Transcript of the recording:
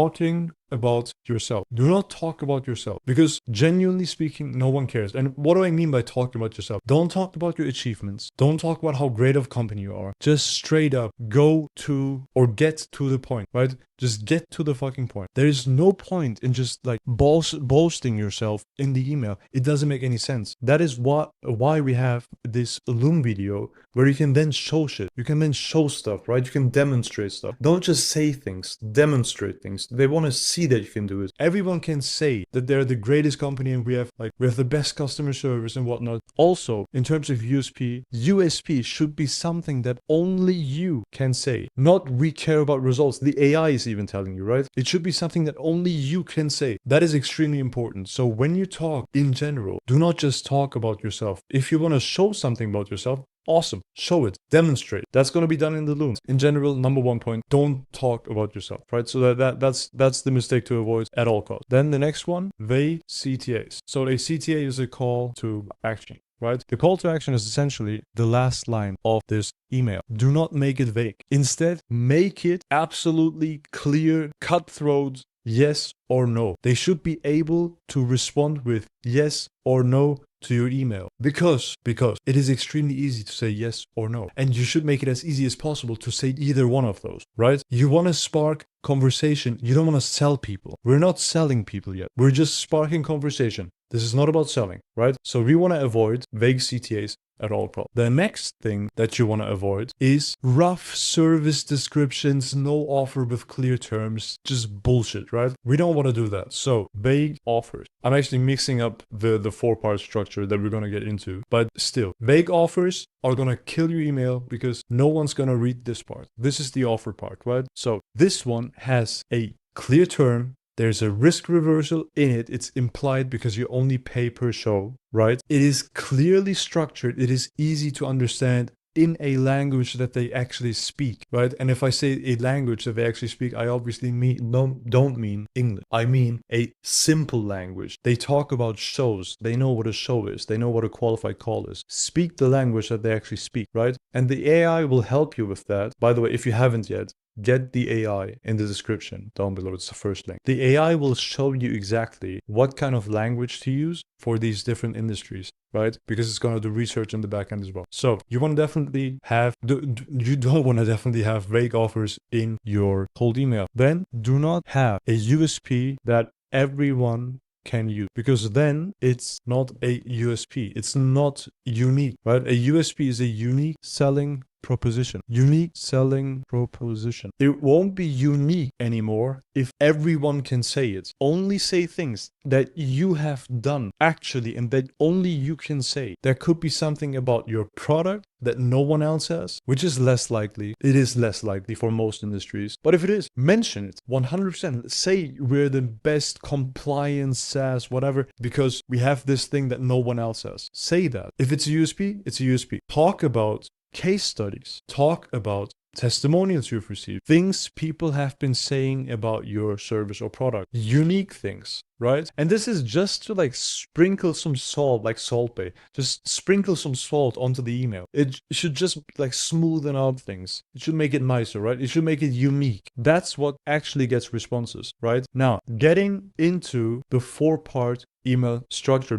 talking about yourself. Do not talk about yourself, because genuinely speaking, no one cares. And what do I mean by talking about yourself? Don't talk about your achievements. Don't talk about how great of a company you are. Just straight up go to or get to the point, right? Just get to the fucking point. There is no point in just like boasting yourself in the email. It doesn't make any sense. That is why we have this Loom video where you can then show shit. You can then show stuff, right? You can demonstrate stuff. Don't just say things, demonstrate things. They want to see that you can do it. Everyone can say that they're the greatest company and we have the best customer service and whatnot. Also, in terms of USP should be something that only you can say. Not we care about results. The AI is even telling you, right? It should be something that only you can say. That is extremely important. So when you talk in general, do not just talk about yourself. If you want to show something about yourself, awesome. Show it. Demonstrate. That's going to be done in the Looms. In general, number one point, don't talk about yourself, right? So that's the mistake to avoid at all costs. Then the next one, vague CTAs. So a CTA is a call to action, right? The call to action is essentially the last line of this email. Do not make it vague. Instead, make it absolutely clear, cutthroat, yes or no. They should be able to respond with yes or no to your email, because it is extremely easy to say yes or no, and you should make it as easy as possible to say either one of those, right? You want to spark conversation. You don't want to sell people. We're not selling people yet. We're just sparking conversation. This is not about selling, right? So we want to avoid vague CTAs at all costs. The next thing that you want to avoid is rough service descriptions, no offer with clear terms, just bullshit, right? We don't want to do that. So vague offers. I'm actually mixing up the 4-part structure that we're going to get into, but still, vague offers are going to kill your email because no one's going to read this part. This is the offer part, right? So this one has a clear term. There's a risk reversal in it. It's implied because you only pay per show, right? It is clearly structured. It is easy to understand in a language that they actually speak, right? And if I say a language that they actually speak, I obviously don't mean English. I mean a simple language. They talk about shows. They know what a show is. They know what a qualified call is. Speak the language that they actually speak, right? And the AI will help you with that. By the way, if you haven't yet, get the AI in the description down below. It's the first link. The AI will show you exactly what kind of language to use for these different industries, right? Because it's going to do research in the back end as well. So you want to definitely have, you don't want to definitely have vague offers in your cold email. Then do not have a USP that everyone can use, because then it's not a USP. It's not unique, right? A USP is a unique selling proposition. Unique selling proposition. It won't be unique anymore if everyone can say it. Only say things that you have done actually and that only you can say. There could be something about your product that no one else has, which is less likely. It is less likely for most industries. But if it is, mention it 100%. Say we're the best compliance SaaS, whatever, because we have this thing that no one else has. Say that. If it's a USP, it's a USP. Talk about case studies. Talk about testimonials you've received, things people have been saying about your service or product, unique things, right? And this is just to like sprinkle some salt, like Salt Bay. Just sprinkle some salt onto the email. It should just like smoothen out things. It should make it nicer, right? It should make it unique. That's what actually gets responses, right? Now, getting into the 4-part email structure,